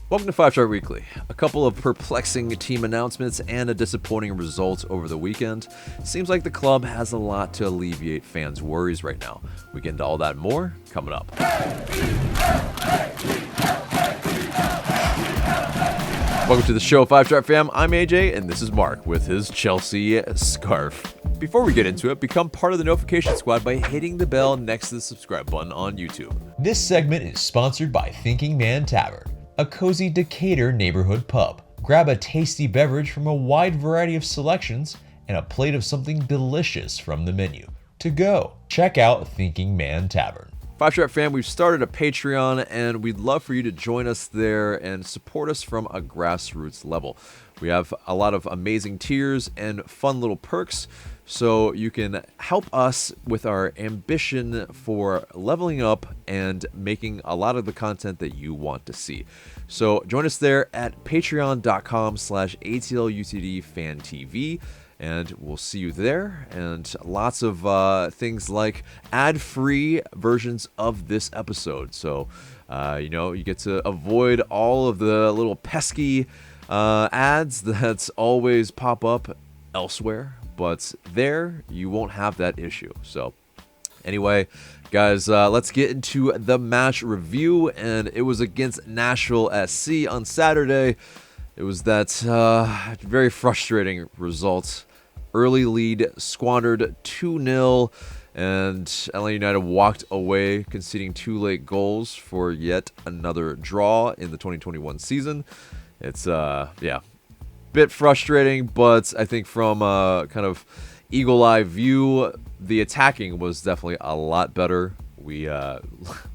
Welcome to 5 Star Weekly. A couple of perplexing team announcements and a disappointing result over the weekend. Seems like the club has a lot to alleviate fans' worries right now. We get into all that and more coming up. Welcome to the show, 5 Star Fam. I'm AJ, and this is Mark with his Chelsea scarf. Before we get into it, become part of the notification squad by hitting the bell next to the subscribe button on YouTube. This segment is sponsored by Thinking Man Tavern, a cozy Decatur neighborhood pub. Grab a tasty beverage from a wide variety of selections and a plate of something delicious from the menu. To go, check out Thinking Man Tavern. 5 Star Fam, we've started a Patreon, and we'd love for you to join us there and support us from a grassroots level. We have a lot of amazing tiers and fun little perks, so you can help us with our ambition for leveling up and making a lot of the content that you want to see. So join us there at patreon.com/Atl Utd Fan TV. And we'll see you there, and lots of things like ad-free versions of this episode. So, you get to avoid all of the little pesky ads that always pop up elsewhere. But there, you won't have that issue. So, anyway, guys, let's get into the match review. And it was against Nashville SC on Saturday. It was that very frustrating result. Early lead squandered 2-0, and Atlanta United walked away, conceding 2 late goals for yet another draw in the 2021 season. It's, bit frustrating, but I think from a kind of eagle-eye view, the attacking was definitely a lot better. We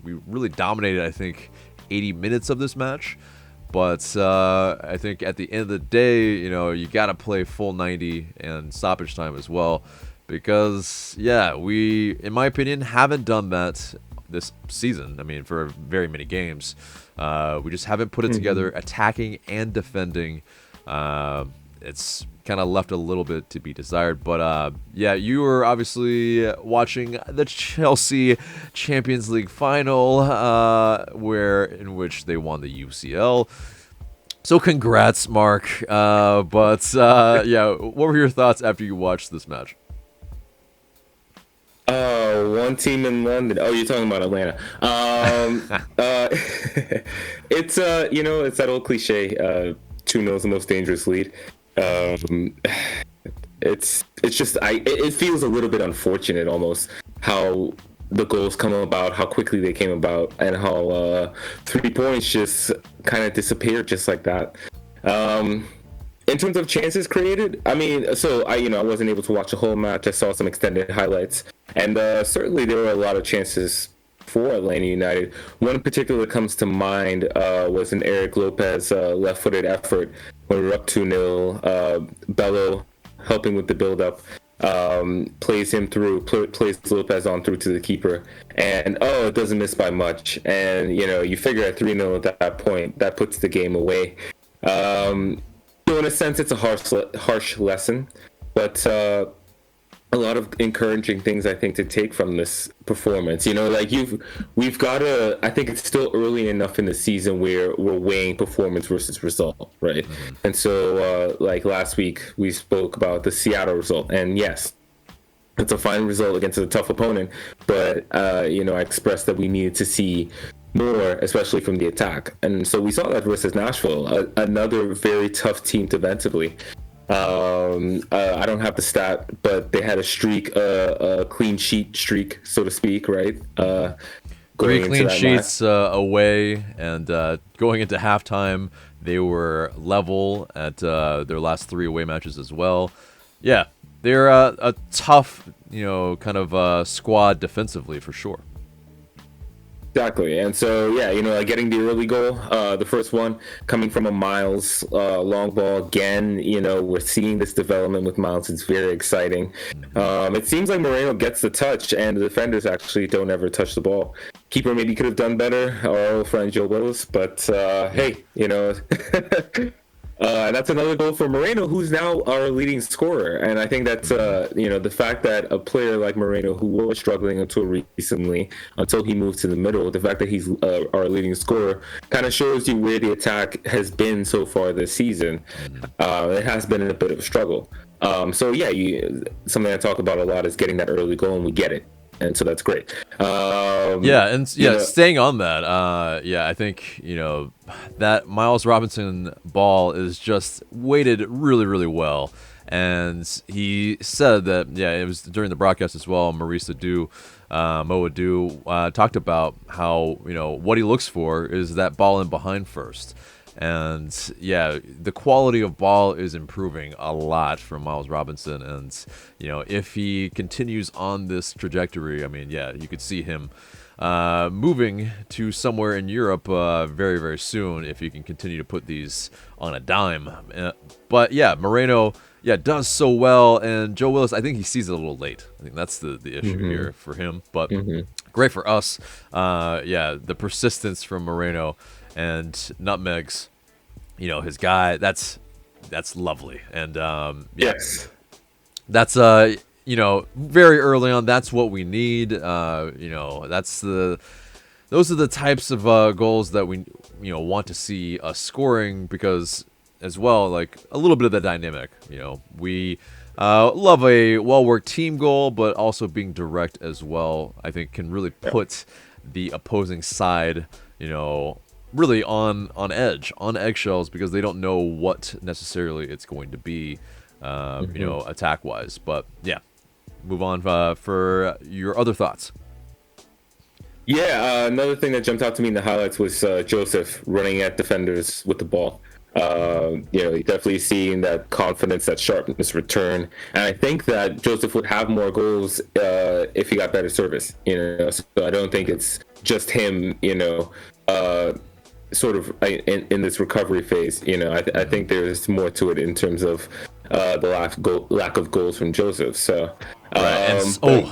really dominated, I think, 80 minutes of this match. But I think at the end of the day, you got to play full 90 and stoppage time as well. Because, we, in my opinion, haven't done that this season. I mean, for very many games. We just haven't put it together, attacking and defending. It's kind of left a little bit to be desired. But, you were obviously watching the Chelsea Champions League final, in which they won the UCL. So congrats, Mark. What were your thoughts after you watched this match? One team in London. Oh, you're talking about Atlanta. It's it's that old cliche. 2-0 is the most dangerous lead. It's just it feels a little bit unfortunate almost how the goals come about, how quickly they came about, and how 3 points just kind of disappeared just like that. In terms of chances created, I wasn't able to watch the whole match. I saw some extended highlights, and certainly there were a lot of chances for Atlanta United. One in particular that comes to mind was an Eric Lopez left-footed effort when we were up 2-0. Bello helping with the build-up, plays Lopez on through to the keeper, and it doesn't miss by much. And you figure at 3-0 at that point, that puts the game away. So in a sense, it's a harsh lesson, but a lot of encouraging things I think to take from this performance. We've got to. I think it's still early enough in the season where we're weighing performance versus result, right? And so, like last week, we spoke about the Seattle result, and yes, it's a fine result against a tough opponent. But I expressed that we needed to see more, especially from the attack, and so we saw that versus Nashville, another very tough team defensively. I don't have the stat, but they had a streak, a clean sheet streak, so to speak, right? 3 clean sheets away, and going into halftime, they were level at their last 3 away matches as well. Yeah, they're a tough, kind of squad defensively for sure. Exactly, and so getting the early goal, the first one coming from a Miles long ball again. We're seeing this development with Miles. It's very exciting. It seems like Moreno gets the touch, and the defenders actually don't ever touch the ball. Keeper maybe could have done better, our old friend Joe Willis, but hey, That's another goal for Moreno, who's now our leading scorer. And I think that's, the fact that a player like Moreno, who was struggling until recently, until he moved to the middle, the fact that he's our leading scorer kind of shows you where the attack has been so far this season. It has been a bit of a struggle. Something I talk about a lot is getting that early goal, and we get it. And so that's great. Staying on that, I think, that Miles Robinson ball is just weighted really, really well. And he said that, it was during the broadcast as well, Maurice Adu, Mo Adu, talked about how, what he looks for is that ball in behind first. And the quality of ball is improving a lot from Miles Robinson, and if he continues on this trajectory, I mean, you could see him moving to somewhere in Europe very, very soon if he can continue to put these on a dime. But Moreno does so well, and Joe Willis, I think he sees it a little late. I think that's the issue here for him, but great for us. The persistence from Moreno and nutmegs, his guy, that's lovely. And yes, that's very early on, that's what we need. Those are the types of goals that we want to see us scoring, because as well, like a little bit of the dynamic, we love a well-worked team goal, but also being direct as well, I think can really put the opposing side, really on edge, on eggshells, because they don't know what necessarily it's going to be, attack wise. But move on for your other thoughts. Another thing that jumped out to me in the highlights was Joseph running at defenders with the ball. You definitely seeing that confidence, that sharpness return, and I think that Joseph would have more goals if he got better service. So I don't think it's just him. Sort of in this recovery phase. I think there's more to it in terms of the lack of goals from Joseph. So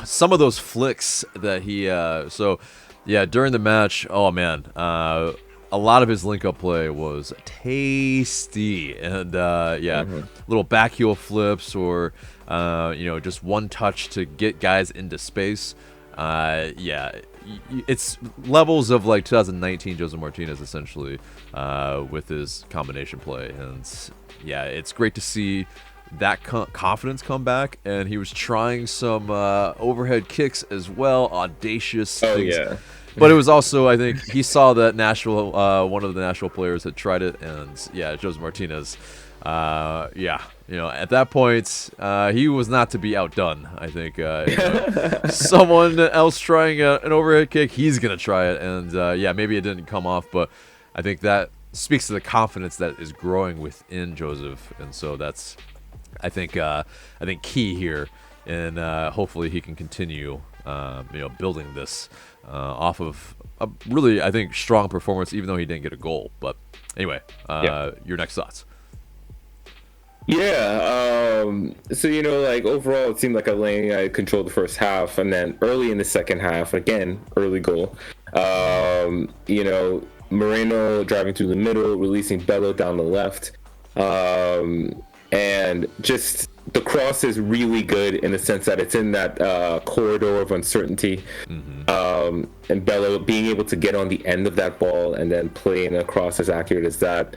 some of those flicks that he during the match, a lot of his link-up play was tasty, and little back heel flips, or just one touch to get guys into space. It's levels of like 2019 Joseph Martinez, essentially, with his combination play. And it's great to see that confidence come back. And he was trying some overhead kicks as well, audacious things. But it was also, I think, he saw that Nashville, one of the Nashville players had tried it, and Joseph Martinez, at that point, he was not to be outdone. I think someone else trying an overhead kick, he's gonna try it, and maybe it didn't come off, but I think that speaks to the confidence that is growing within Joseph, and so that's, I think key here, and hopefully he can continue, building this off of a really, I think, strong performance, even though he didn't get a goal. But anyway, your next thoughts. So overall, it seemed like I controlled the first half, and then early in the second half, again, early goal. Moreno driving through the middle, releasing Bello down the left, and just the cross is really good in the sense that it's in that corridor of uncertainty, and Bello being able to get on the end of that ball and then playing a cross as accurate as that.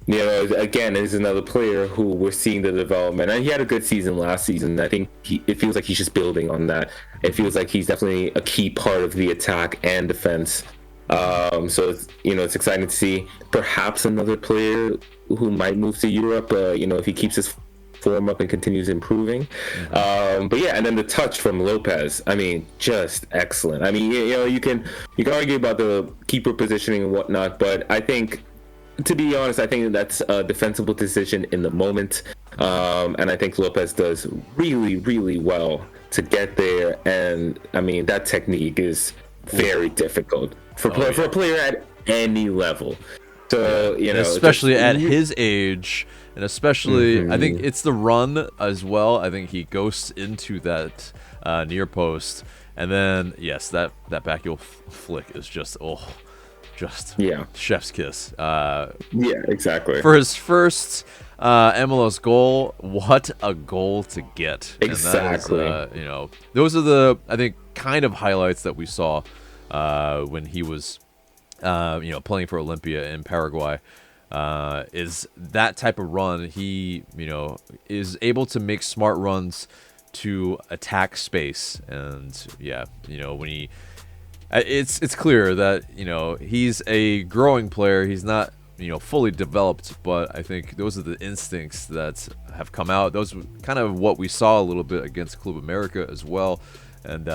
Again, is another player who we're seeing the development, and he had a good season last season. I think it feels like he's just building on that. It feels like he's definitely a key part of the attack and defense. So it's exciting to see perhaps another player who might move to Europe. If he keeps his form up and continues improving. And then the touch from Lopez, I mean, just excellent. I mean, you can argue about the keeper positioning and whatnot, but I think, to be honest, I think that's a defensible decision in the moment. And I think Lopez does really, really well to get there. And I mean, that technique is very difficult for a player at any level. So, especially at his age, and especially, I think it's the run as well. I think he ghosts into that near post. And then, yes, that back heel flick is just just Yeah. chef's kiss. Yeah, exactly. For his first MLS goal, what a goal to get. Exactly. And that is, those are the, I think, kind of highlights that we saw when he was, playing for Olympia in Paraguay. Is that type of run. He, is able to make smart runs to attack space. And, when he... It's clear that, he's a growing player. He's not, fully developed, but I think those are the instincts that have come out. Those are kind of what we saw a little bit against Club America as well. And,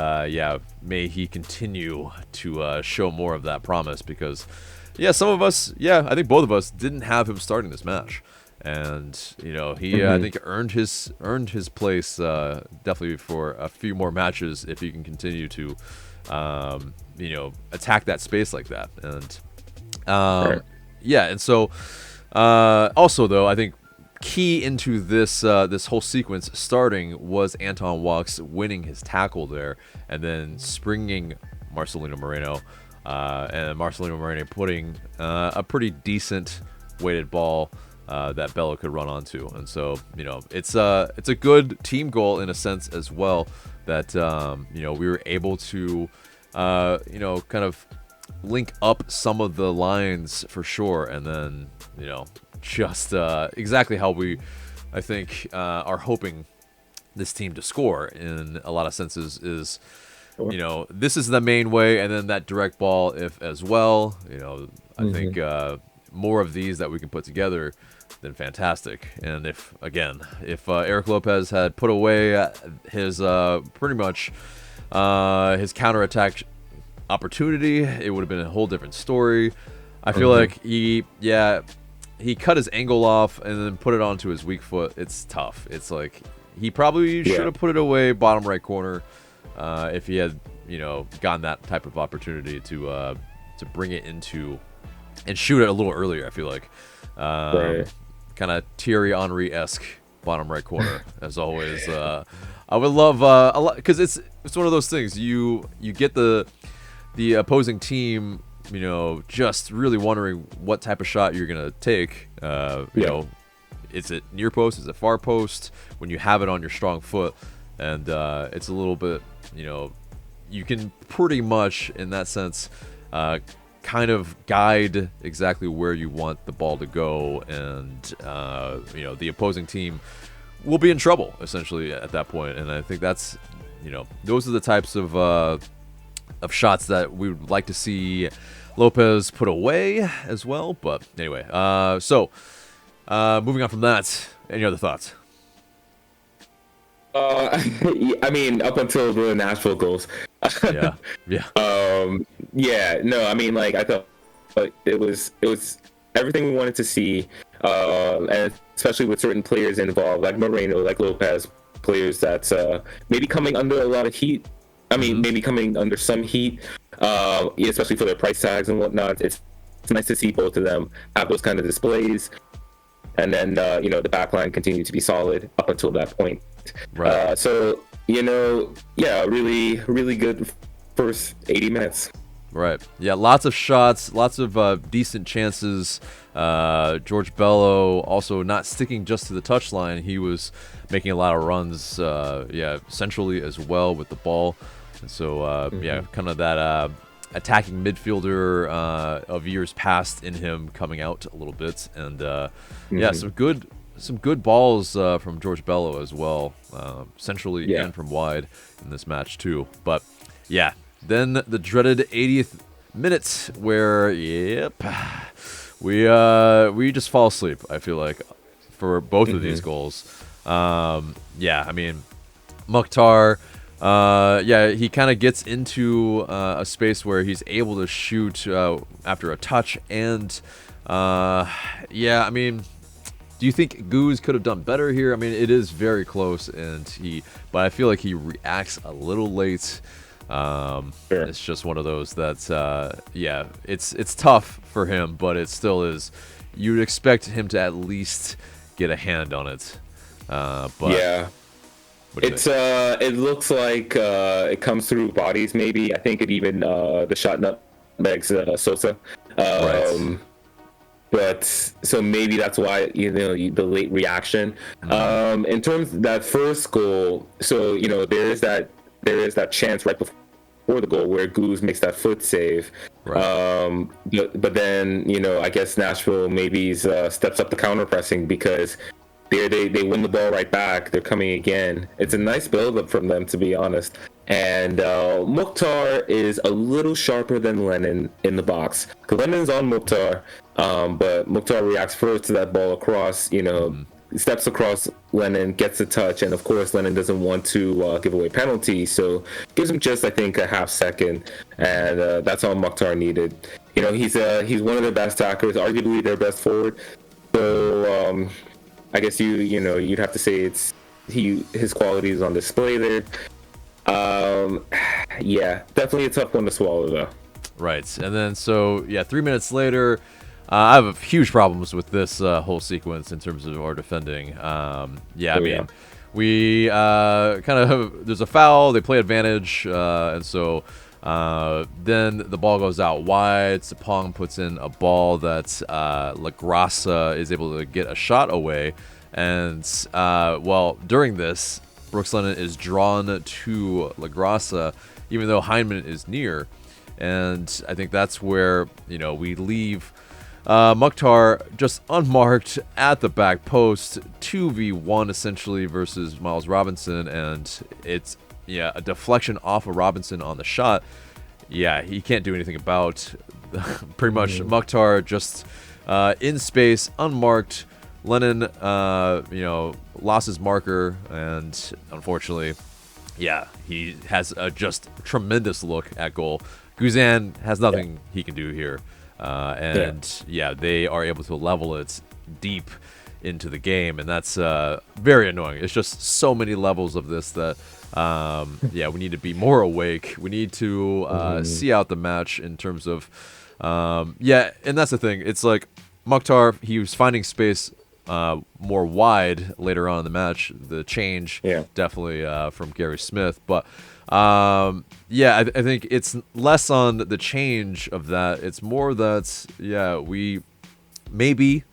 may he continue to show more of that promise because, some of us, I think both of us didn't have him starting this match. And, he, I think, earned his place definitely for a few more matches if he can continue to, attack that space like that. And, Right. and so, also though, I think key into this this whole sequence starting was Anton Walkes winning his tackle there and then springing Marcelino Moreno, and Marcelino Moreno putting a pretty decent weighted ball that Bello could run onto. And so, it's a good team goal in a sense as well that, we were able to, kind of link up some of the lines for sure. And then, just exactly how we, I think, are hoping this team to score in a lot of senses is, this is the main way. And then that direct ball, if as well, I think more of these that we can put together, then fantastic. And if Eric Lopez had put away his pretty much his counterattack opportunity, it would have been a whole different story. I feel like he cut his angle off and then put it onto his weak foot. It's tough. It's like he probably should have put it away bottom right corner if he had gotten that type of opportunity to bring it into and shoot it a little earlier. I feel like kind of Thierry Henry-esque bottom right corner as always. I would love a lot because it's one of those things you get the opposing team, just really wondering what type of shot you're gonna take. Is it near post? Is it far post? When you have it on your strong foot, and it's a little bit, you can pretty much in that sense, kind of guide exactly where you want the ball to go, and the opposing team will be in trouble essentially at that point. And I think that's, those are the types of shots that we would like to see Lopez put away as well. But anyway, so moving on from that, any other thoughts? I mean, up until the Nashville goals. Yeah. No, I mean, like, I thought it was everything we wanted to see, and especially with certain players involved, like Moreno, like Lopez, players that's maybe coming under a lot of heat. I mean, maybe coming under some heat, especially for their price tags and whatnot. It's nice to see both of them have those kind of displays. And then, the back line continued to be solid up until that point. Right. So, really, really good first 80 minutes. Right. Yeah, lots of shots, lots of decent chances. George Bello also not sticking just to the touchline. He was making a lot of runs, centrally as well with the ball. And so, kind of that attacking midfielder of years past in him coming out a little bit. And, some good balls from George Bello as well, centrally and from wide in this match too. But, then the dreaded 80th minute where, we just fall asleep, I feel like, for both of these goals. I mean, Mukhtar, he kind of gets into a space where he's able to shoot after a touch. And, I mean, do you think Goose could have done better here? I mean, it is very close, but I feel like he reacts a little late. Sure. It's just one of those that's it's tough for him, but it still is. You'd expect him to at least get a hand on it. It looks like it comes through bodies. Maybe I think it even the shot nutmegs Sosa. Um, But so maybe that's why the late reaction. In terms of that first goal, so there is that chance right before the goal where Goose makes that foot save. Right. But then I guess Nashville maybe steps up the counter pressing because they win the ball right back. They're coming again. It's a nice build up from them, to be honest. And Mukhtar is a little sharper than Lennon in the box. Because Lennon's on Mukhtar, but Mukhtar reacts first to that ball across, steps across Lennon, gets a touch, and of course Lennon doesn't want to give away penalties, so gives him just, I think, a half second, and that's all Mukhtar needed. He's one of their best attackers, arguably their best forward. So I guess you'd have to say his quality is on display there. Yeah, definitely a tough one to swallow though. Right, and then 3 minutes later, I have huge problems with this whole sequence in terms of our defending. We kind of there's a foul, they play advantage, and so then the ball goes out wide. Sapong puts in a ball that LaGrassa is able to get a shot away, and during this, Brooks Lennon is drawn to LaGrassa, even though Hyndman is near. And I think that's where, we leave Mukhtar just unmarked at the back post, 2v1 essentially versus Miles Robinson. And it's, a deflection off of Robinson on the shot. Yeah, he can't do anything about. Pretty much Mukhtar just in space, unmarked. Lennon, lost his marker, and unfortunately, he has a just tremendous look at goal. Guzan has nothing he can do here, they are able to level it deep into the game, and that's very annoying. It's just so many levels of this that, we need to be more awake. We need to see out the match in terms of, and that's the thing. It's like Mukhtar, he was finding space more wide later on in the match. The change definitely from Gary Smith, but I think it's less on the change of that. It's more that we maybe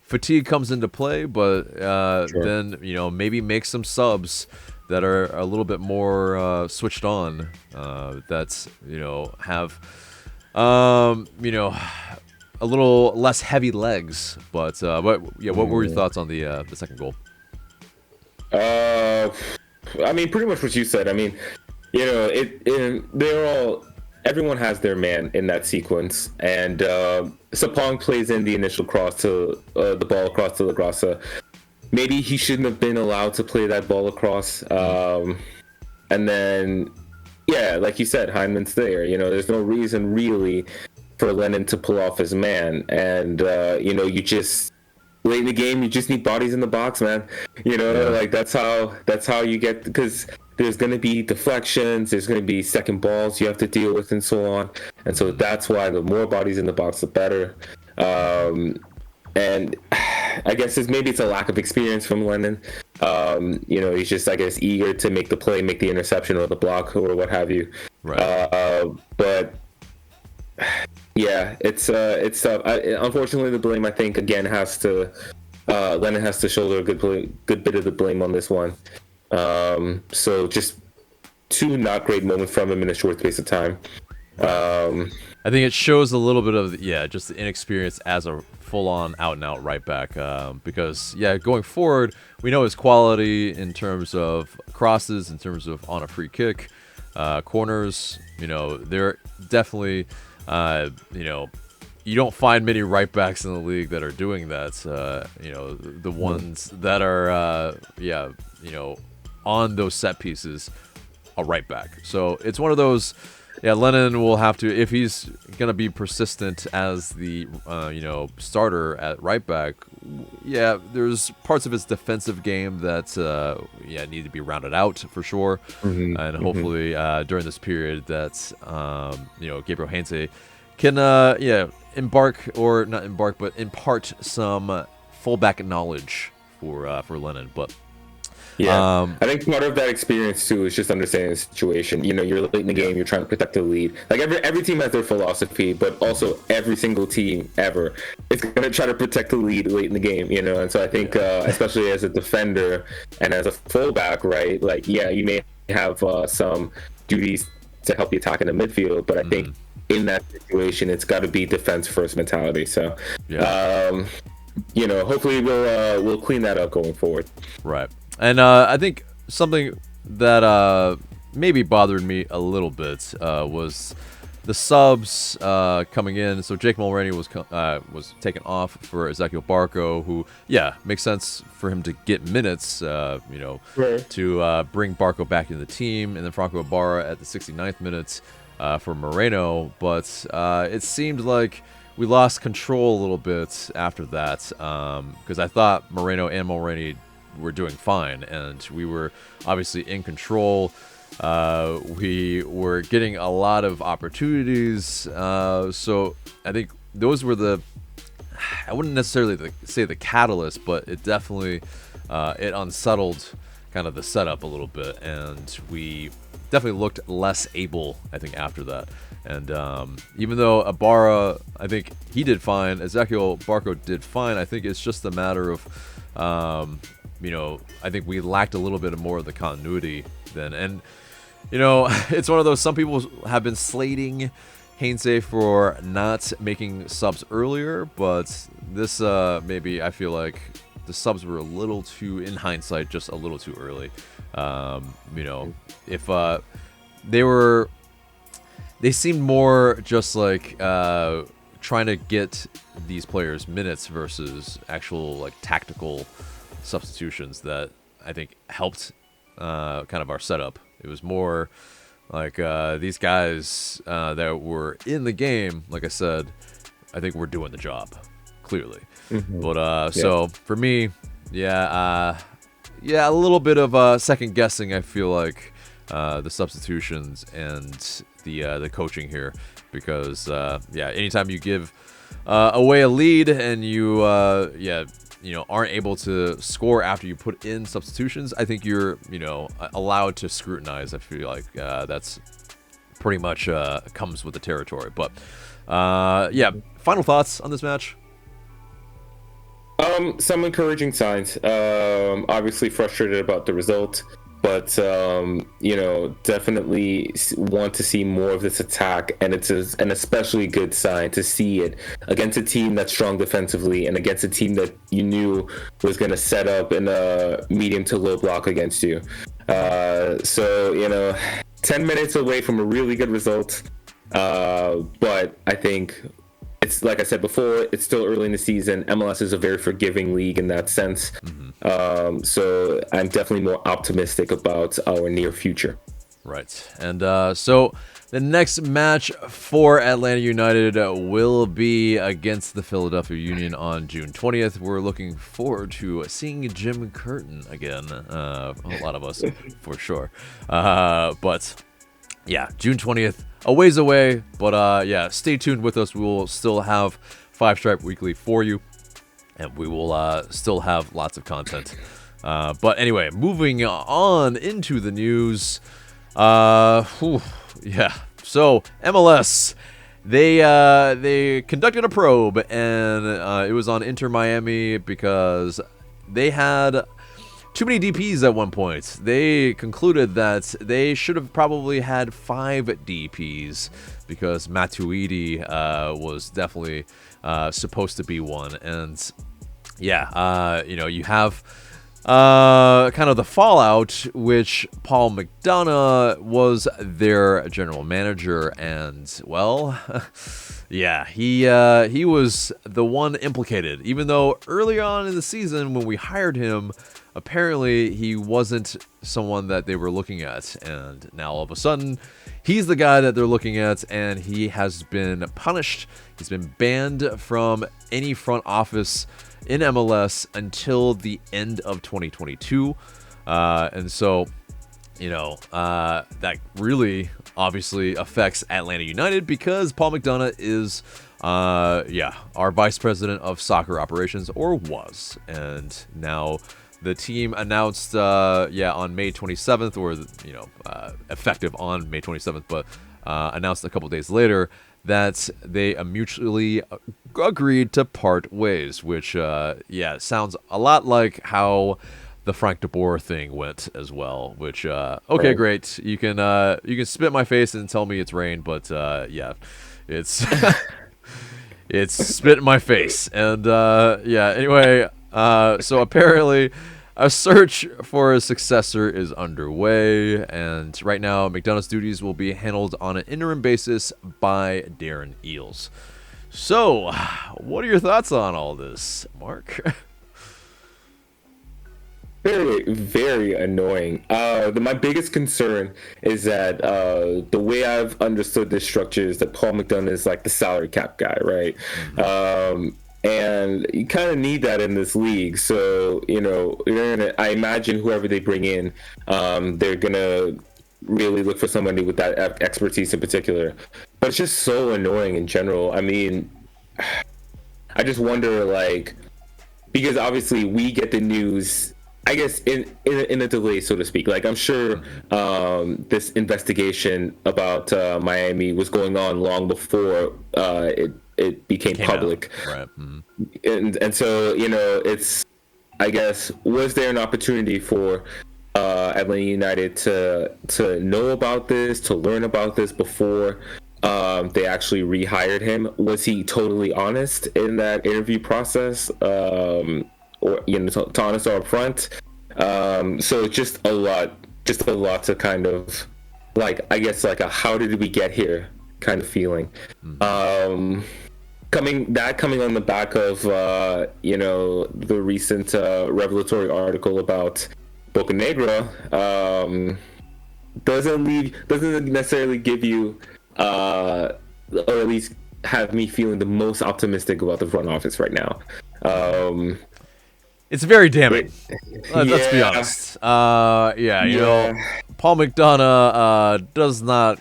fatigue comes into play, but then maybe make some subs that are a little bit more switched on, that's have a little less heavy legs, but what were your thoughts on the second goal? I mean, pretty much what you said. I mean, everyone has their man in that sequence, and Sapong plays in the initial cross to the ball across to LaGrassa. Maybe he shouldn't have been allowed to play that ball across, and then like you said, Hyndman's there. There's no reason really for Lennon to pull off his man, and you just late in the game, you just need bodies in the box, man. Like that's how you get, because there's going to be deflections, there's going to be second balls you have to deal with, and so on. And so that's why the more bodies in the box, the better. And I guess maybe it's a lack of experience from Lennon. He's just, I guess, eager to make the play, make the interception or the block or what have you. Right. But it's tough. Unfortunately, the blame, I think, again Lennon has to shoulder a good bit of the blame on this one. So just two not great moments from him in a short space of time. I think it shows a little bit of just the inexperience as a full-on out-and-out right back, because going forward, we know his quality in terms of crosses, in terms of on a free kick, corners. They're definitely you don't find many right backs in the league that are doing that. The ones that are on those set pieces, a right back. So it's one of those. Lennon will have to, if he's gonna be persistent as the starter at right back. There's parts of his defensive game that need to be rounded out for sure, and hopefully during this period that Gabriel Heinze can impart some fullback knowledge for Lennon. But Yeah, I think part of that experience too is just understanding the situation. You know, you're late in the game, you're trying to protect the lead. Like every team has their philosophy, but also every single team ever is going to try to protect the lead late in the game. You know, and so I think especially as a defender and as a fullback, right? Like, yeah, you may have some duties to help the attack in the midfield, but I think in that situation, it's got to be defense first mentality. So, you know, hopefully we'll clean that up going forward. Right. And I think something that maybe bothered me a little bit was the subs coming in. So Jake Mulroney was taken off for Ezequiel Barco, who, makes sense for him to get minutes, you know, to bring Barco back into the team. And then Franco Ibarra at the 69th minute for Moreno. But it seemed like we lost control a little bit after that because I thought Moreno and Mulroney were doing fine, and we were obviously in control. We were getting a lot of opportunities, so I think those were I wouldn't necessarily say the catalyst, but it definitely it unsettled kind of the setup a little bit, and we definitely looked less able, I think, after that. And even though Ibarra, I think he did fine, Ezequiel Barco did fine, I think it's just a matter of you know, I think we lacked a little bit more of the continuity then. And, you know, it's one of those, some people have been slating Heinze for not making subs earlier, but this maybe I feel like the subs were a little too, in hindsight, just a little too early. You know, if they seemed more just like trying to get these players minutes versus actual like tactical substitutions that I think helped kind of our setup. It was more like these guys that were in the game, like I said, I think we're doing the job, clearly. But so for me, a little bit of second guessing, I feel like, the substitutions and the coaching here, because anytime you give away a lead and you aren't able to score after you put in substitutions, I think you're, you know, allowed to scrutinize. I feel like that's pretty much comes with the territory. But final thoughts on this match? Some encouraging signs. Obviously frustrated about the result, but you know, definitely want to see more of this attack, and it's an especially good sign to see it against a team that's strong defensively and against a team that you knew was going to set up in a medium to low block against you. So, you know, 10 minutes away from a really good result, but I think it's, like I said before, it's still early in the season. MLS is a very forgiving league in that sense. So I'm definitely more optimistic about our near future. Right. And so the next match for Atlanta United will be against the Philadelphia Union on June 20th. We're looking forward to seeing Jim Curtin again. A lot of us, for sure. But yeah, June 20th. A ways away, but stay tuned with us. We will still have Five Stripe Weekly for you, and we will still have lots of content. But anyway, moving on into the news. So MLS, they conducted a probe, and it was on Inter Miami because they had too many DPs at one point. They concluded that they should have probably had 5 DPs because Matuidi was definitely supposed to be one. And you know, you have kind of the fallout, which Paul McDonough was their general manager, and well, he was the one implicated. Even though early on in the season when we hired him, apparently he wasn't someone that they were looking at, and now all of a sudden he's the guy that they're looking at, and he has been punished. He's been banned from any front office in MLS until the end of 2022. And so, you know, that really obviously affects Atlanta United because Paul McDonough is, our vice president of soccer operations, or was. And now the team announced, on May 27th, or effective on May 27th, but announced a couple days later that they mutually agreed to part ways, which sounds a lot like how the Frank de Boer thing went as well. Which Right. great, you can spit in my face and tell me it's rain, but it's it's spit in my face. And anyway, so apparently a search for a successor is underway, and right now McDonough's duties will be handled on an interim basis by Darren Eales. So, what are your thoughts on all this, Mark? Very, very annoying. My biggest concern is that the way I've understood this structure is that Paul McDonough is like the salary cap guy, right? And you kind of need that in this league. So, I imagine whoever they bring in, they're going to really look for somebody with that expertise in particular. But it's just so annoying in general. I mean, I just wonder, because obviously we get the news, I guess, in a delay, so to speak. Like, I'm sure this investigation about Miami was going on long before it became public. Right. And so, it's, I guess, was there an opportunity for Atlanta United to know about this, to learn about this before they actually rehired him? Was he totally honest in that interview process? Or to honest or upfront. So just a lot to kind of I guess a how did we get here kind of feeling. Coming on the back of the recent revelatory article about Boca Negra, doesn't necessarily give you or at least have me feeling the most optimistic about the front office right now. It's very damning. Let's be honest. Paul McDonough does not,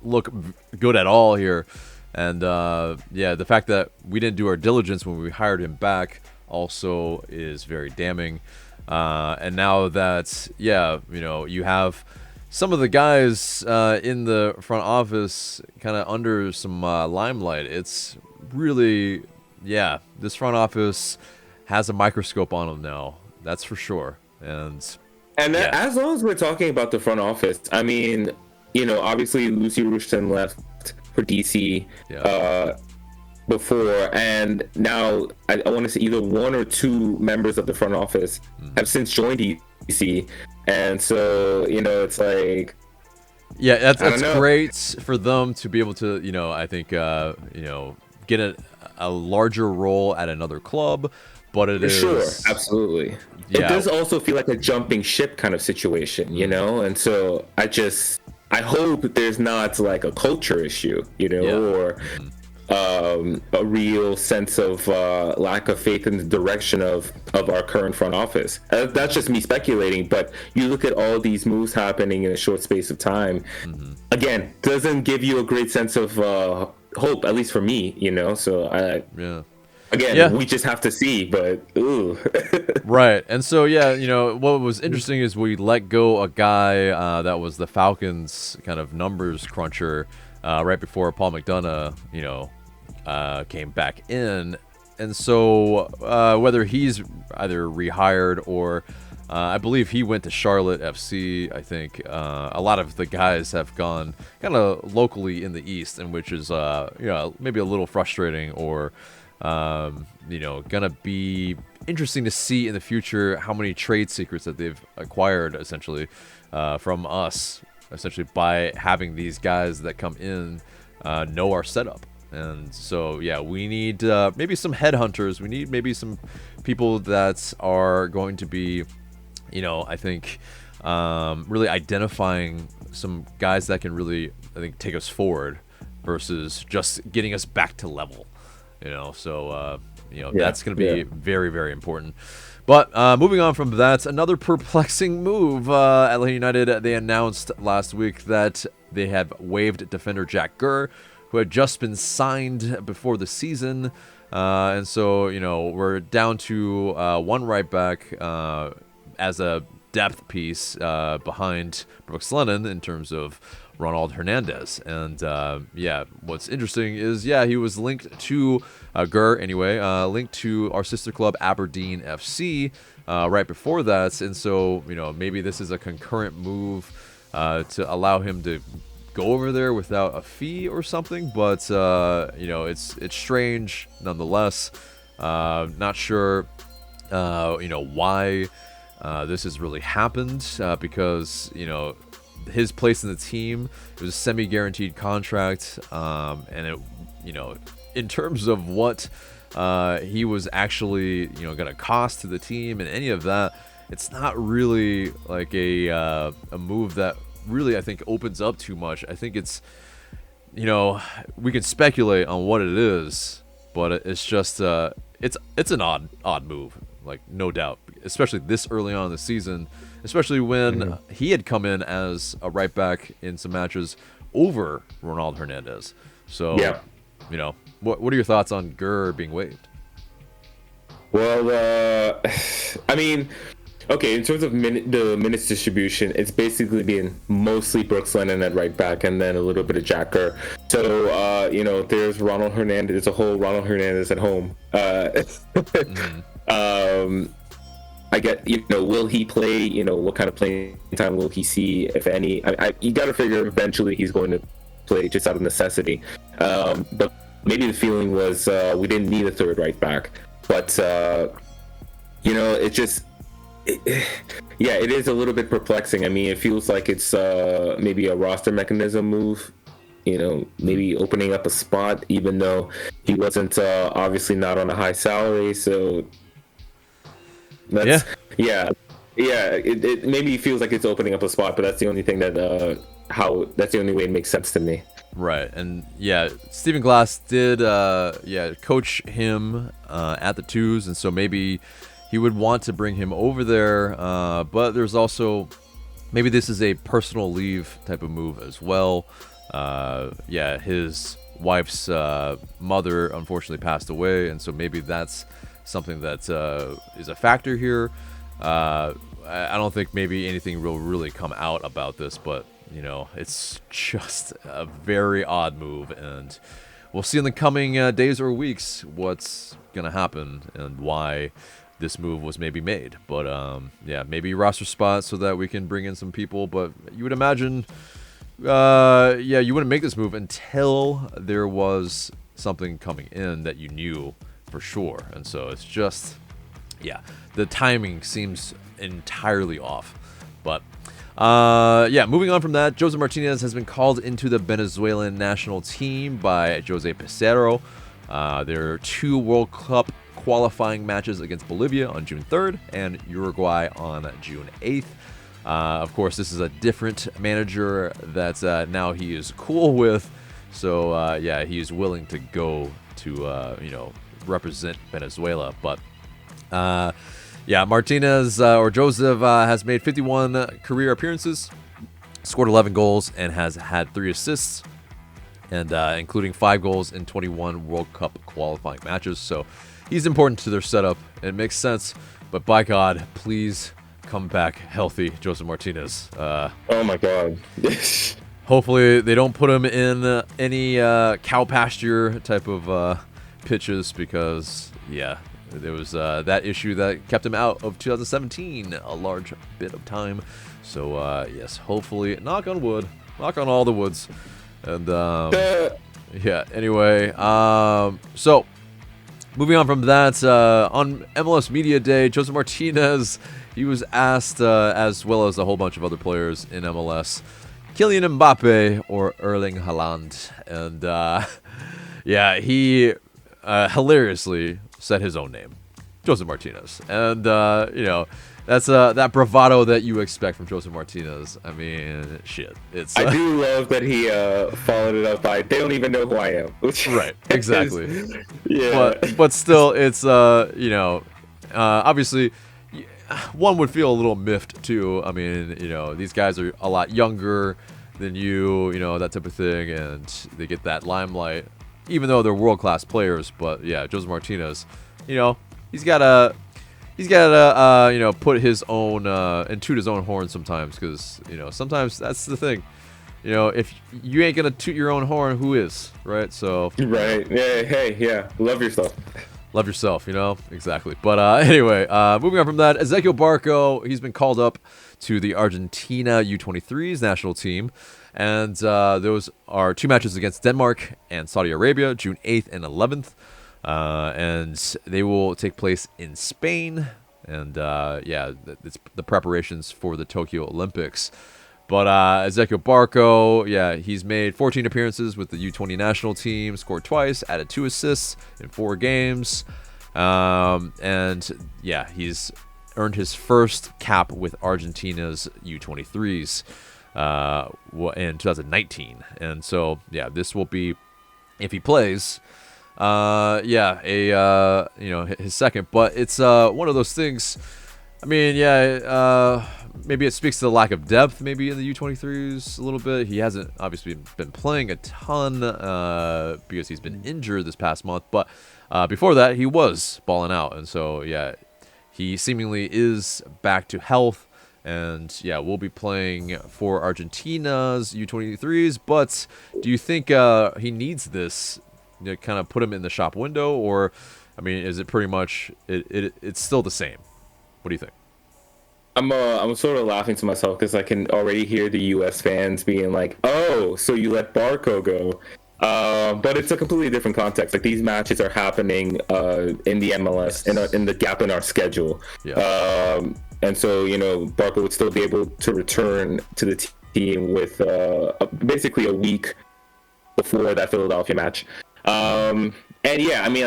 look good at all here. And, the fact that we didn't do our diligence when we hired him back also is very damning. And now that, you have some of the guys in the front office kind of under some limelight, it's really, this front office has a microscope on them now. That's for sure. And as long as we're talking about the front office, I mean, obviously Lucy Rushton left for DC before, and now I want to say either one or two members of the front office have since joined DC, and so it's like, that's great for them to be able to I think get a larger role at another club. But it is sure, absolutely. It does also feel like a jumping ship kind of situation, and so I hope there's not a culture issue, or a real sense of lack of faith in the direction of our current front office. That's just me speculating, but you look at all these moves happening in a short space of time. Again, doesn't give you a great sense of hope, at least for me, so Again, we just have to see, but ooh. Right. And so, what was interesting is we let go a guy that was the Falcons kind of numbers cruncher right before Paul McDonough, came back in. And so whether he's either rehired or I believe he went to Charlotte FC, I think. A lot of the guys have gone kind of locally in the East, and which is, maybe a little frustrating or gonna be interesting to see in the future how many trade secrets that they've acquired essentially from us, essentially by having these guys that come in know our setup. And so we need maybe some headhunters. We need maybe some people that are going to be I think really identifying some guys that can really, I think, take us forward versus just getting us back to level. That's going to be very, very important. But moving on from that, another perplexing move. Atlanta United, they announced last week that they have waived defender Jack Gurr, who had just been signed before the season. And so, we're down to one right back as a depth piece behind Brooks Lennon in terms of Ronald Hernandez. And what's interesting is, he was linked to linked to our sister club Aberdeen FC right before that. And so, maybe this is a concurrent move to allow him to go over there without a fee or something, but it's strange nonetheless. Not sure why this has really happened, because his place in the team, it was a semi-guaranteed contract, and it in terms of what he was actually going to cost to the team and any of that, it's not really like a move that really, I think, opens up too much. I think it's, we can speculate on what it is, but it's just, it's an odd move, like, no doubt, especially this early on in the season, especially when he had come in as a right back in some matches over Ronald Hernandez. So, what are your thoughts on Gurr being waived? Well, I mean, okay, in terms of the minutes distribution, it's basically been mostly Brooks Lennon at right back and then a little bit of Jack Gurr. So, there's Ronald Hernandez. There's a whole Ronald Hernandez at home. I get, will he play? What kind of playing time will he see, if any? You got to figure eventually he's going to play just out of necessity. But maybe the feeling was we didn't need a third right back. But, it just... it is a little bit perplexing. I mean, it feels like it's maybe a roster mechanism move, maybe opening up a spot, even though he wasn't obviously not on a high salary. So that's, it maybe feels like it's opening up a spot, but that's the only thing that that's the only way it makes sense to me. Right. And Stephen Glass did coach him at the twos, and so maybe he would want to bring him over there, but there's also, maybe this is a personal leave type of move as well. His wife's mother unfortunately passed away, and so maybe that's something that is a factor here. I don't think maybe anything will really come out about this, but it's just a very odd move, and we'll see in the coming days or weeks what's gonna happen and why this move was maybe made. But maybe roster spot so that we can bring in some people, but you would imagine you wouldn't make this move until there was something coming in that you knew for sure. And so it's just the timing seems entirely off. But moving on from that, Jose Martinez has been called into the Venezuelan national team by Jose Pizarro. There are 2 World Cup qualifying matches against Bolivia on June 3rd and Uruguay on June 8th. Of course, this is a different manager that now he is cool with. So, he is willing to go to, represent Venezuela. But, Martinez, or Joseph, has made 51 career appearances, scored 11 goals, and has had 3 assists, and including 5 goals in 21 World Cup qualifying matches. So he's important to their setup. It makes sense. But by God, please come back healthy, Joseph Martinez. Oh my God. Hopefully they don't put him in any cow pasture type of pitches, because there was that issue that kept him out of 2017 a large bit of time. So yes, hopefully, knock on wood, knock on all the woods. And anyway, so moving on from that, on MLS Media Day, Jose Martinez, he was asked, as well as a whole bunch of other players in MLS, Kylian Mbappe or Erling Haaland. And he hilariously said his own name, Jose Martinez. And, that's that bravado that you expect from Jose Martinez. I mean, shit. I do love that he followed it up by, they don't even know who I am. Right, exactly. But still, it's, obviously, one would feel a little miffed too. I mean, these guys are a lot younger than you, that type of thing, and they get that limelight. even though they're world-class players. But yeah, Jose Martinez, he's got to put his own and toot his own horn sometimes, because sometimes that's the thing. If you ain't gonna toot your own horn, who is, right? So right, yeah, hey, yeah, love yourself. Love yourself, exactly. But anyway, moving on from that, Ezequiel Barco, he's been called up to the Argentina U23s national team, and those are 2 matches against Denmark and Saudi Arabia, June 8th and 11th, and they will take place in Spain. And it's the preparations for the Tokyo Olympics. But Ezequiel Barco, he's made 14 appearances with the U20 national team, scored twice, added 2 assists in 4 games. He's earned his first cap with Argentina's U23s in 2019. And so, this will be, if he plays, his second. But it's one of those things. I mean, maybe it speaks to the lack of depth maybe in the U23s a little bit. He hasn't obviously been playing a ton because he's been injured this past month. But before that, he was balling out. And so, he seemingly is back to health. And, we'll be playing for Argentina's U23s. But do you think he needs this to kind of put him in the shop window? Or, I mean, is it pretty much it's still the same? What do you think? I'm sort of laughing to myself because I can already hear the U.S. fans being like, "Oh, so you let Barco go?" But it's a completely different context. Like, these matches are happening in the MLS, in the gap in our schedule, and so Barco would still be able to return to the team with basically a week before that Philadelphia match. I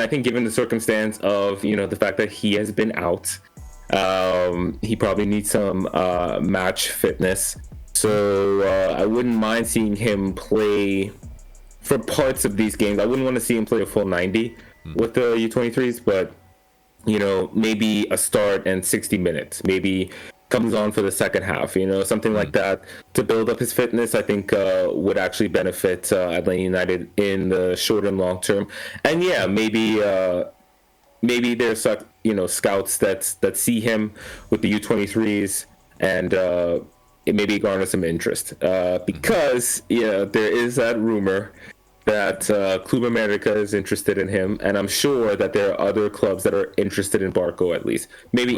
think given the circumstance of the fact that he has been out. He probably needs some match fitness, so I wouldn't mind seeing him play for parts of these games. I wouldn't want to see him play a full 90 with the U23s, but maybe a start and 60 minutes, maybe comes on for the second half, something like that to build up his fitness. I think would actually benefit Atlanta United in the short and long term. And maybe there's scouts that see him with the U23s, and it maybe garner some interest because there is that rumor that Club América is interested in him, and I'm sure that there are other clubs that are interested in Barco at least. Maybe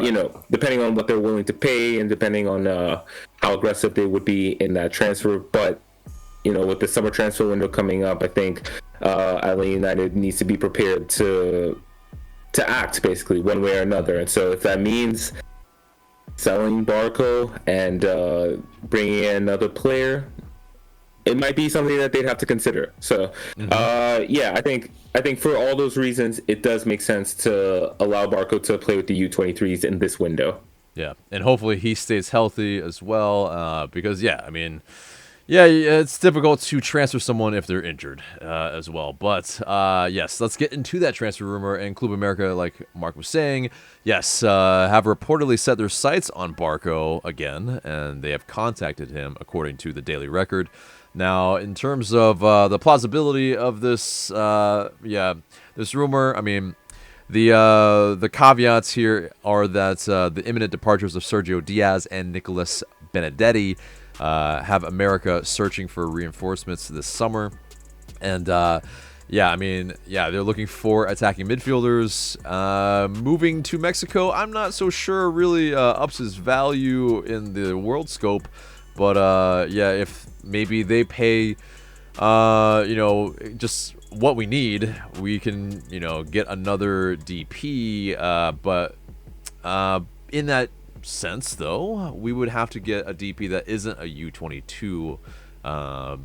depending on what they're willing to pay and depending on how aggressive they would be in that transfer. But with the summer transfer window coming up, I think Atlanta United needs to be prepared to act basically one way or another. And so if that means selling Barco and bringing in another player, it might be something that they'd have to consider. So I think for all those reasons, it does make sense to allow Barco to play with the U23s in this window. Yeah, and hopefully he stays healthy as well, because it's difficult to transfer someone if they're injured as well. But yes, let's get into that transfer rumor. And Club America, like Marc was saying, have reportedly set their sights on Barco again, and they have contacted him, according to the Daily Record. Now, in terms of the plausibility of this, this rumor, I mean, the caveats here are that the imminent departures of Sergio Diaz and Nicolas Benedetti have America searching for reinforcements this summer. And they're looking for attacking midfielders. Moving to Mexico, I'm not so sure really ups his value in the world scope. But if maybe they pay just what we need, we can get another DP. But in that sense, though, we would have to get a DP that isn't a U22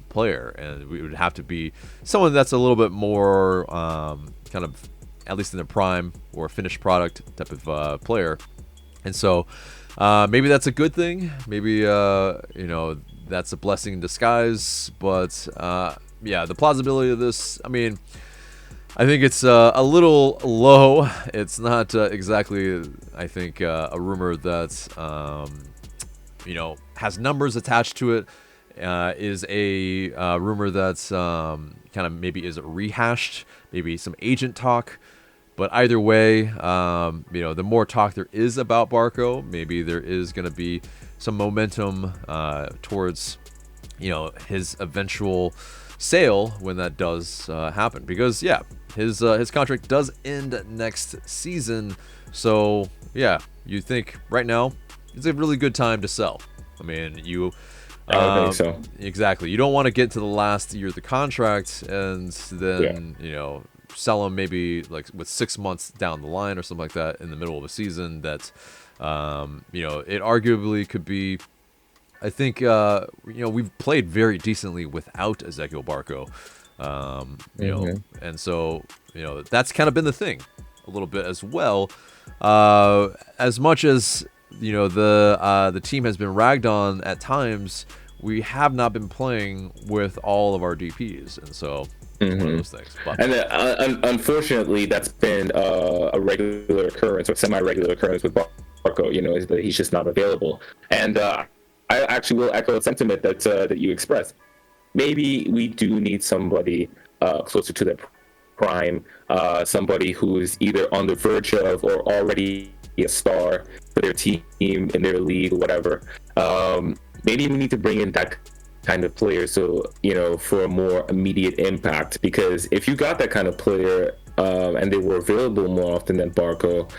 player, and we would have to be someone that's a little bit more kind of, at least in their prime or finished product type of player. And so maybe that's a good thing. Maybe that's a blessing in disguise. But the plausibility of this, I mean, I think it's a little low. It's not exactly, I think, a rumor that has numbers attached to it. is a rumor that's kind of maybe is rehashed, maybe some agent talk. But either way, the more talk there is about Barco, maybe there is going to be some momentum towards, his eventual sale when that does happen. Because his contract does end next season. So you think right now it's a really good time to sell. I mean, I think so. Exactly. You don't want to get to the last year of the contract and then sell them maybe like with 6 months down the line or something like that in the middle of a season that it arguably could be. I think we've played very decently without Ezequiel Barco, and so that's kind of been the thing a little bit as well. As much as the team has been ragged on at times, we have not been playing with all of our DPs, and so one of those things. But. And unfortunately, that's been a regular occurrence or semi-regular occurrence with Barco. Is that he's just not available. And I actually will echo the sentiment that you expressed. Maybe we do need somebody closer to their prime, somebody who is either on the verge of or already a star for their team in their league or whatever. Maybe we need to bring in that kind of player, so for a more immediate impact. Because if you got that kind of player and they were available more often than Barco,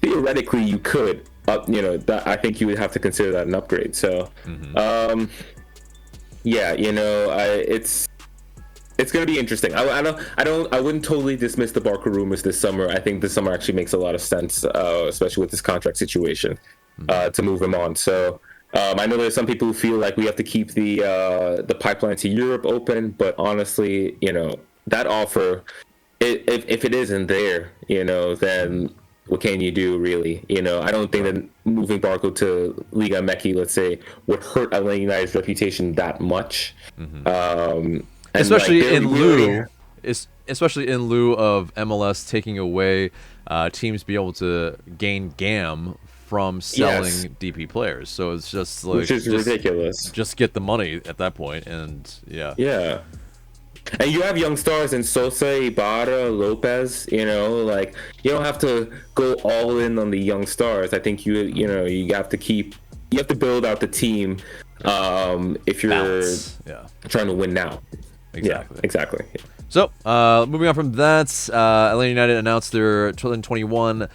theoretically you could. I think you would have to consider that an upgrade. So, it's going to be interesting. I wouldn't totally dismiss the Barco rumors this summer. I think this summer actually makes a lot of sense, especially with this contract situation, to move him on. So, I know there's some people who feel like we have to keep the pipeline to Europe open, but honestly, that offer, if it isn't there, then what can you do, really? I don't think that moving Barco to Liga MX, let's say, would hurt Atlanta United's reputation that much. Especially in lieu of MLS taking away teams be able to gain GAM from selling DP players. So it's just like, which is ridiculous. Just get the money at that point, and yeah. And you have young stars in Sosa, Ibarra, Lopez. You don't have to go all in on the young stars. I think you have to build out the team if you're trying to win now. Exactly. Yeah, exactly. Yeah. So moving on from that, Atlanta United announced their 2021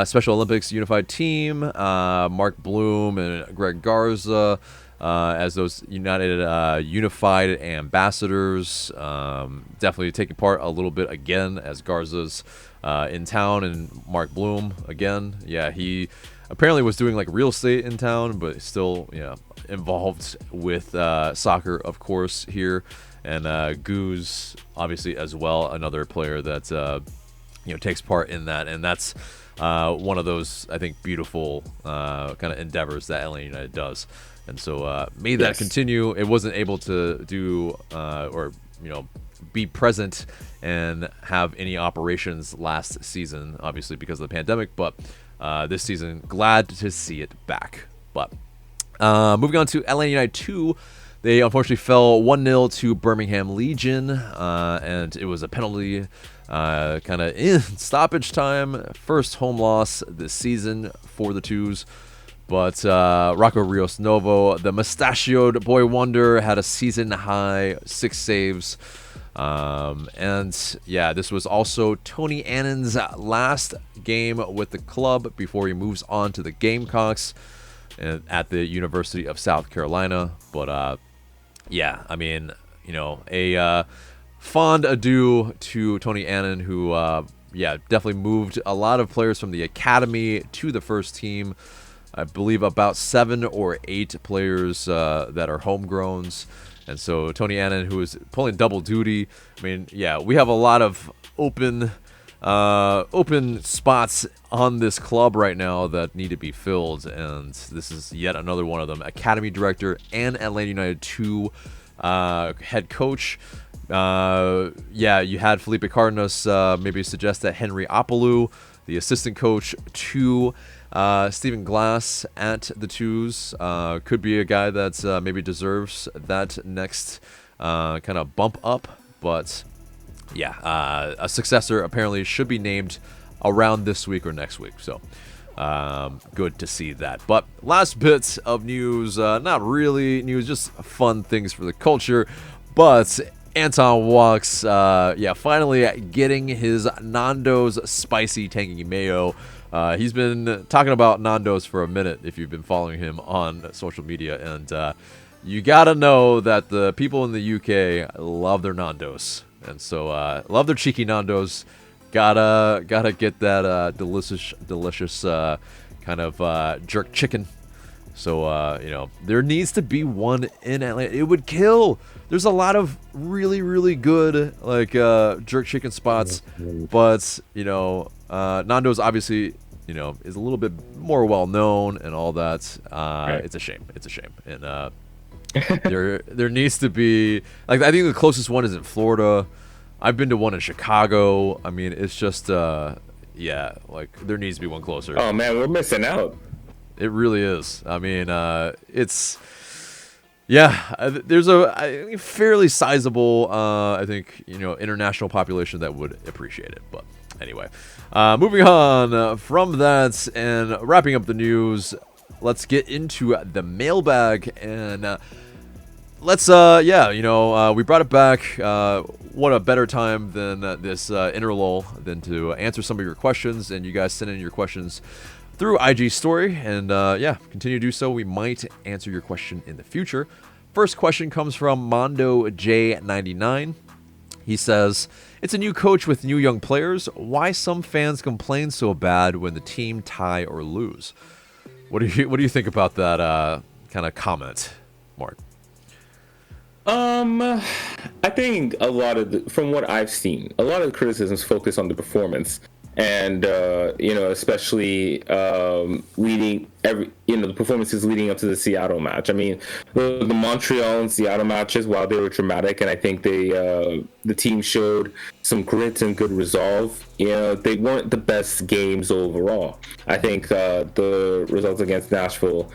Special Olympics unified team. Marc Bloom and Greg Garza as those United unified ambassadors, definitely taking part a little bit again as Garza's in town, and Marc Bloom again. Yeah, he apparently was doing like real estate in town, but still involved with soccer, of course, here. And Goose, obviously, as well, another player that takes part in that, and that's one of those, I think, beautiful kind of endeavors that LA United does. And so may that continue. It wasn't able to do or be present and have any operations last season, obviously because of the pandemic. But this season, glad to see it back. But moving on to LA United 2. They unfortunately fell 1-0 to Birmingham Legion, and it was a penalty kind of in stoppage time. First home loss this season for the Twos. But Rocco Rios Novo, the mustachioed boy wonder, had a season-high 6 saves. And yeah, this was also Tony Annan's last game with the club before he moves on to the Gamecocks at the University of South Carolina. But yeah, I mean, a fond adieu to Tony Annan, who definitely moved a lot of players from the academy to the first team. I believe about 7 or 8 players that are homegrowns. And so Tony Annan, who is pulling double duty. I mean, yeah, we have a lot of open spots on this club right now that need to be filled, and this is yet another one of them. Academy director and Atlanta United 2 head coach. You had Felipe Cardenas maybe suggest that Henry Apalou the assistant coach to Stephen Glass at the Twos. Could be a guy that maybe deserves that next kind of bump up, but yeah, a successor apparently should be named around this week or next week. So good to see that. But last bits of news, not really news, just fun things for the culture. But Anton Walks, finally getting his Nando's spicy tangy mayo. He's been talking about Nando's for a minute if you've been following him on social media, and you gotta know that the people in the UK love their Nando's, and so love their cheeky Nando's. Gotta get that delicious kind of jerk chicken. So there needs to be one in Atlanta. It would kill. There's a lot of really, really good jerk chicken spots, but Nando's obviously is a little bit more well known and all that. Right. It's a shame, and there needs to be, I think the closest one is in Florida. I've been to one in Chicago. I mean, it's just there needs to be one closer. Oh man, we're missing out. It really is. I mean, there's a fairly sizable, I think, international population that would appreciate it. But anyway, moving on from that and wrapping up the news, let's get into the mailbag. And let's, we brought it back. What a better time than this interlull than to answer some of your questions. And you guys send in your questions through IG story, and continue to do so. We might answer your question in the future. First question comes from Mondo J99. He says, "It's a new coach with new young players. Why some fans complain so bad when the team tie or lose?" What do you think about that kind of comment, Mark? I think from what I've seen, a lot of the criticisms focus on the performance. And especially the performances leading up to the Seattle match. I mean, the Montreal and Seattle matches, while they were dramatic, and I think the team showed some grit and good resolve, they weren't the best games overall. I think the results against Nashville,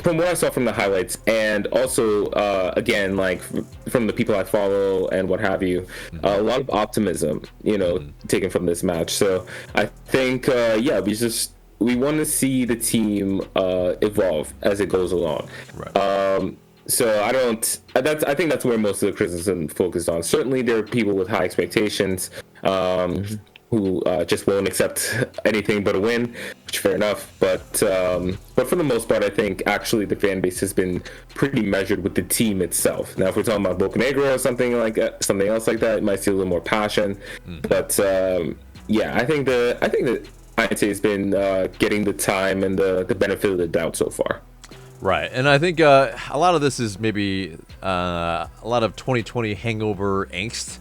from what I saw from the highlights, and also again, from the people I follow and what have you, a lot of optimism, taken from this match. So I think, we want to see the team evolve as it goes along. Right. So I think that's where most of the criticism focused on. Certainly, there are people with high expectations who just won't accept anything but a win, which fair enough. But for the most part, I think actually the fan base has been pretty measured with the team itself. Now, if we're talking about Boca Negra or something else like that, it might see a little more passion. But I think that INT has been getting the time and the benefit of the doubt so far. Right, and I think a lot of this is maybe a lot of 2020 hangover angst.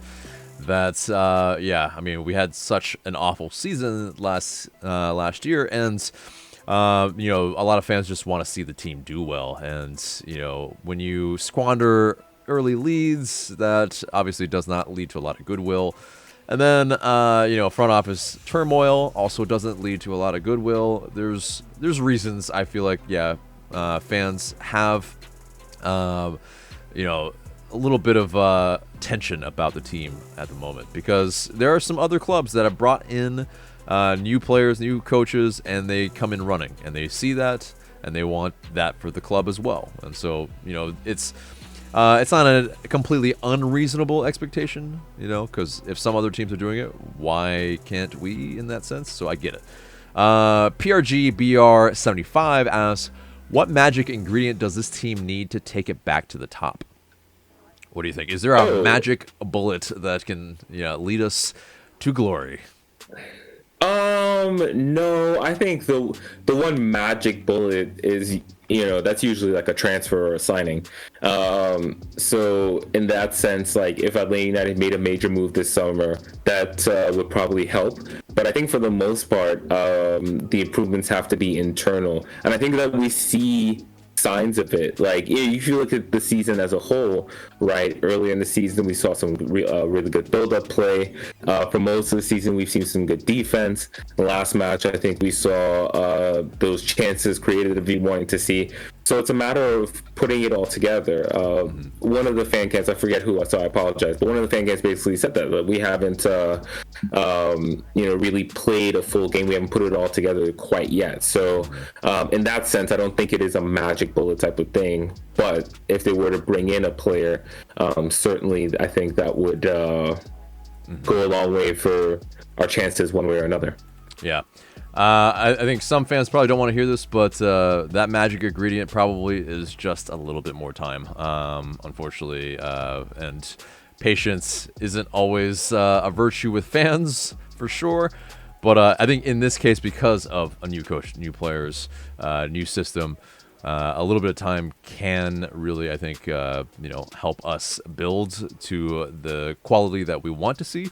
That's I mean, we had such an awful season last year, and a lot of fans just want to see the team do well. And when you squander early leads, that obviously does not lead to a lot of goodwill. And then front office turmoil also doesn't lead to a lot of goodwill. There's reasons I feel like fans have a little bit of tension about the team at the moment, because there are some other clubs that have brought in new players, new coaches, and they come in running, and they see that, and they want that for the club as well. And so, it's not a completely unreasonable expectation, because if some other teams are doing it, why can't we in that sense? So I get it. PRGBR75 asks, "What magic ingredient does this team need to take it back to the top?" What do you think? Is there a magic bullet that can lead us to glory? No, I think the one magic bullet is that's usually like a transfer or a signing. So in that sense, if Atlanta United made a major move this summer, that would probably help. But I think for the most part, the improvements have to be internal, and I think that we see signs of it. Like if you look at the season as a whole, right? Earlier in the season, we saw some really good build-up play. For most of the season, we've seen some good defense. The last match, I think we saw those chances created that we wanted to see. So it's a matter of putting it all together. One of the fan cams, I forget who, so I apologize, but one of the fan cams basically said that we haven't, really played a full game. We haven't put it all together quite yet. So in that sense, I don't think it is a magic bullet type of thing. But if they were to bring in a player, certainly I think that would go a long way for our chances one way or another. Yeah. I think some fans probably don't want to hear this, but that magic ingredient probably is just a little bit more time, unfortunately. And patience isn't always a virtue with fans, for sure. But I think in this case, because of a new coach, new players, new system, a little bit of time can really, I think, help us build to the quality that we want to see.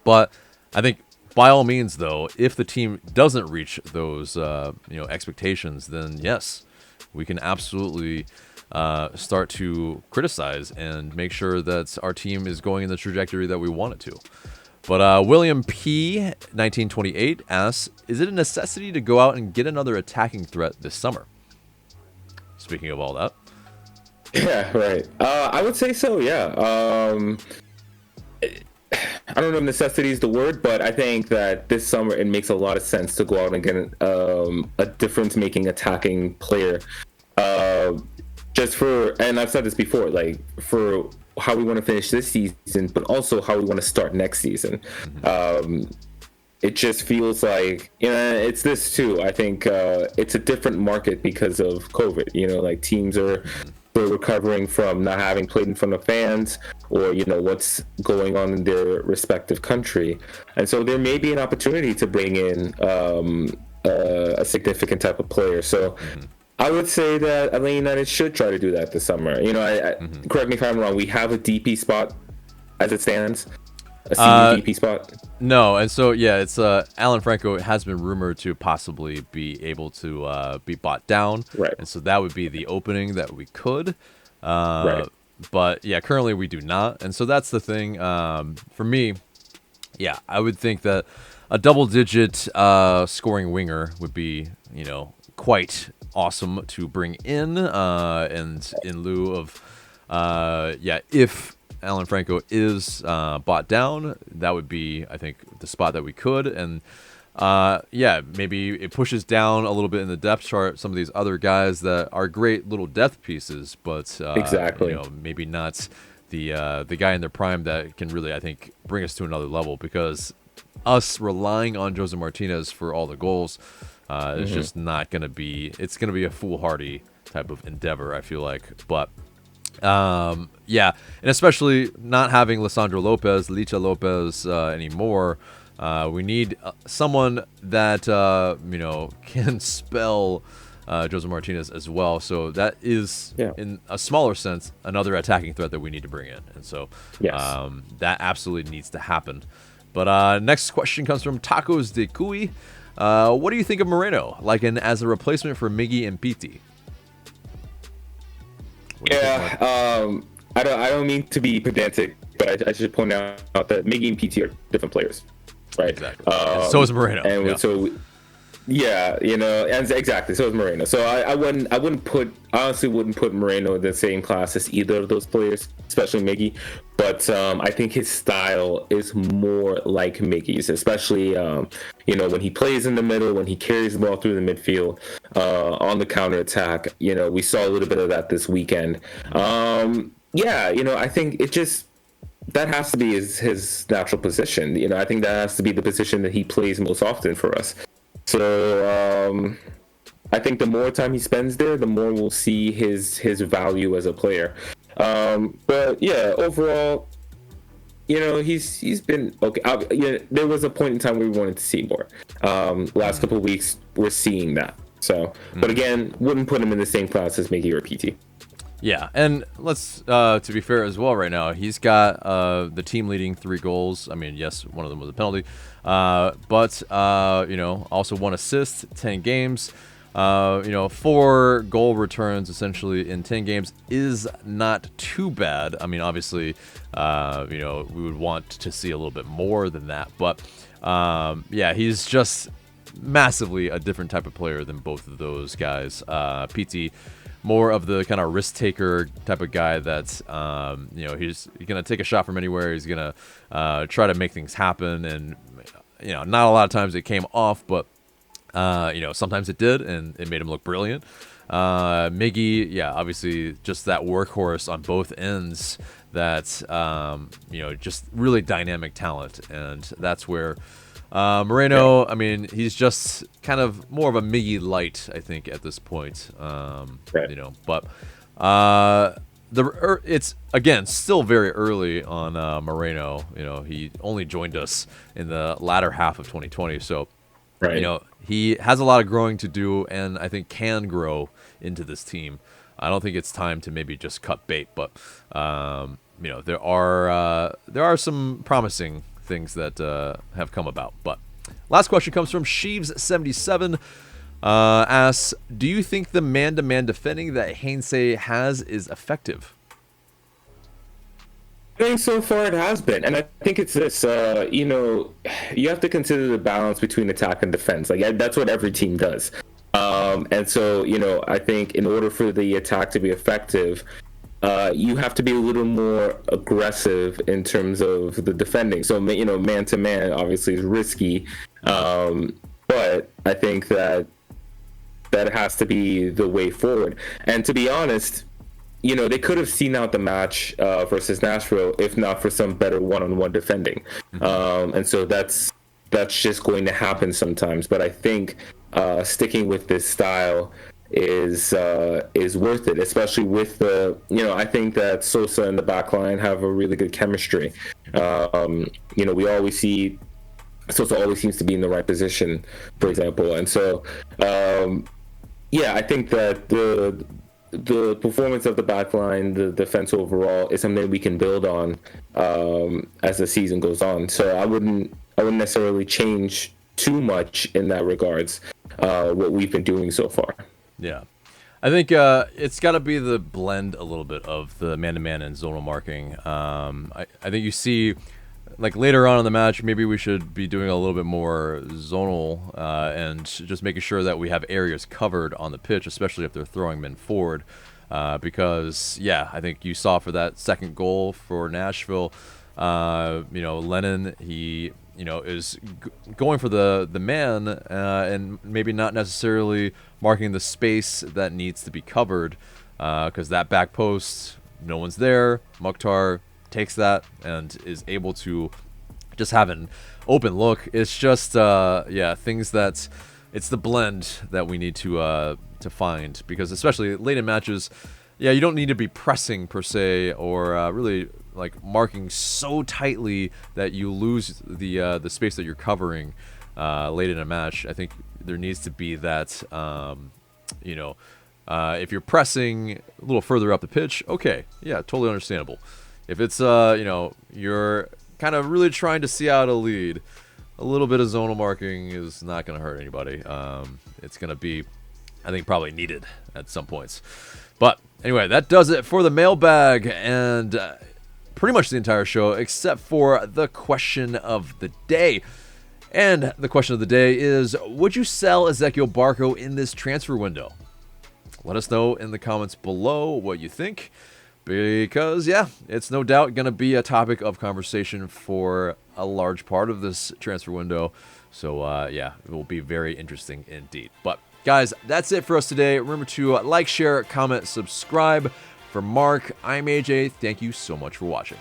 But I think, by all means, though, if the team doesn't reach those expectations, then yes, we can absolutely start to criticize and make sure that our team is going in the trajectory that we want it to. But William P. 1928 asks, is it a necessity to go out and get another attacking threat this summer? Speaking of all that. Yeah, right. I would say so, yeah. I don't know if necessity is the word, but I think that this summer it makes a lot of sense to go out and get a difference-making attacking player. Just for, and I've said this before, like for how we want to finish this season, but also how we want to start next season. It just feels like, it's this too. I think it's a different market because of COVID. Like teams are recovering from not having played in front of fans, or what's going on in their respective country, and so there may be an opportunity to bring in a significant type of player. So I would say that Atlanta United should try to do that this summer. Correct me if I'm wrong, we have a DP spot as it stands, a senior DP spot. No, and so it's Alan Franco has been rumored to possibly be able to be bought down, right? And so that would be the opening that we could, right? But currently we do not, and so that's the thing. For me, I would think that a double-digit scoring winger would be quite awesome to bring in, and in lieu of if Alan Franco is bought down, that would be, I think, the spot that we could. And maybe it pushes down a little bit in the depth chart some of these other guys that are great little depth pieces, but exactly, maybe not the guy in their prime that can really, I think, bring us to another level, because us relying on Jose Martinez for all the goals is just not going to be, it's going to be a foolhardy type of endeavor, I feel like. But and especially not having Lisandro Lopez, Licha Lopez anymore, we need someone that can spell Jose Martinez as well. So that is, in a smaller sense, another attacking threat that we need to bring in, and so that absolutely needs to happen. But next question comes from Tacos de Cuy. What do you think of Moreno, as a replacement for Miggy and Pity? I don't mean to be pedantic, but I should point out that Miggy and PT are different players, right? Exactly. So is Moreno. And so, and exactly, so is Moreno. So I honestly wouldn't put Moreno in the same class as either of those players, especially Miggy. But I think his style is more like Miggy's, especially when he plays in the middle, when he carries the ball through the midfield on the counterattack. We saw a little bit of that this weekend. I think it just, that has to be his natural position. I think that has to be the position that he plays most often for us. So I think the more time he spends there, the more we'll see his value as a player. But overall, he's been okay. There was a point in time where we wanted to see more. Last couple of weeks, we're seeing that. So, but again, wouldn't put him in the same class as Miggy or PT. Yeah, and let's to be fair as well, right now he's got the team leading 3 goals. I mean, yes, one of them was a penalty, but also 1 assist, 10 games. 4 goal returns essentially in 10 games is not too bad. I mean, obviously, we would want to see a little bit more than that. But, he's just massively a different type of player than both of those guys. PT, more of the kind of risk taker type of guy that's, he's going to take a shot from anywhere. He's going to try to make things happen. And, not a lot of times it came off, but sometimes it did, and it made him look brilliant. Miggy, obviously just that workhorse on both ends that, just really dynamic talent. And that's where Moreno, I mean, he's just kind of more of a Miggy light, I think, at this point. But it's, again, still very early on Moreno. He only joined us in the latter half of 2020, so, he has a lot of growing to do, and I think can grow into this team. I don't think it's time to maybe just cut bait, but there are some promising things that have come about. But last question comes from Sheaves77. Asks, do you think the man-to-man defending that Hainsey has is effective? I think so far it has been, and I think it's this. You have to consider the balance between attack and defense. Like that's what every team does. And so I think in order for the attack to be effective, you have to be a little more aggressive in terms of the defending. So man to man obviously is risky, but I think that has to be the way forward. And to be honest, they could have seen out the match versus Nashville if not for some better one-on-one defending. And so that's just going to happen sometimes. But I think sticking with this style is worth it, especially with the I think that Sosa and the back line have a really good chemistry. We always see Sosa always seems to be in the right position, for example. And so I think that the performance of the back line, the defense overall, is something we can build on as the season goes on. So I wouldn't necessarily change too much in that regards what we've been doing so far. Yeah, I think it's got to be the blend a little bit of the man-to-man and zonal marking. I think you see, like later on in the match, maybe we should be doing a little bit more zonal and just making sure that we have areas covered on the pitch, especially if they're throwing men forward. Because, I think you saw for that second goal for Nashville, Lennon, he is going for the man and maybe not necessarily marking the space that needs to be covered because that back post, no one's there. Mukhtar takes that and is able to just have an open look. It's just things that it's the blend that we need to find, because especially late in matches, you don't need to be pressing per se or really like marking so tightly that you lose the space that you're covering late in a match. I think there needs to be that if you're pressing a little further up the pitch, okay, totally understandable. If it's you're kind of really trying to see out a lead, a little bit of zonal marking is not going to hurt anybody. It's going to be, I think, probably needed at some points. But anyway, that does it for the mailbag and pretty much the entire show, except for the question of the day. And the question of the day is, would you sell Ezequiel Barco in this transfer window? Let us know in the comments below what you think, because, it's no doubt going to be a topic of conversation for a large part of this transfer window. So, it will be very interesting indeed. But, guys, that's it for us today. Remember to like, share, comment, subscribe. For Mark, I'm AJ. Thank you so much for watching.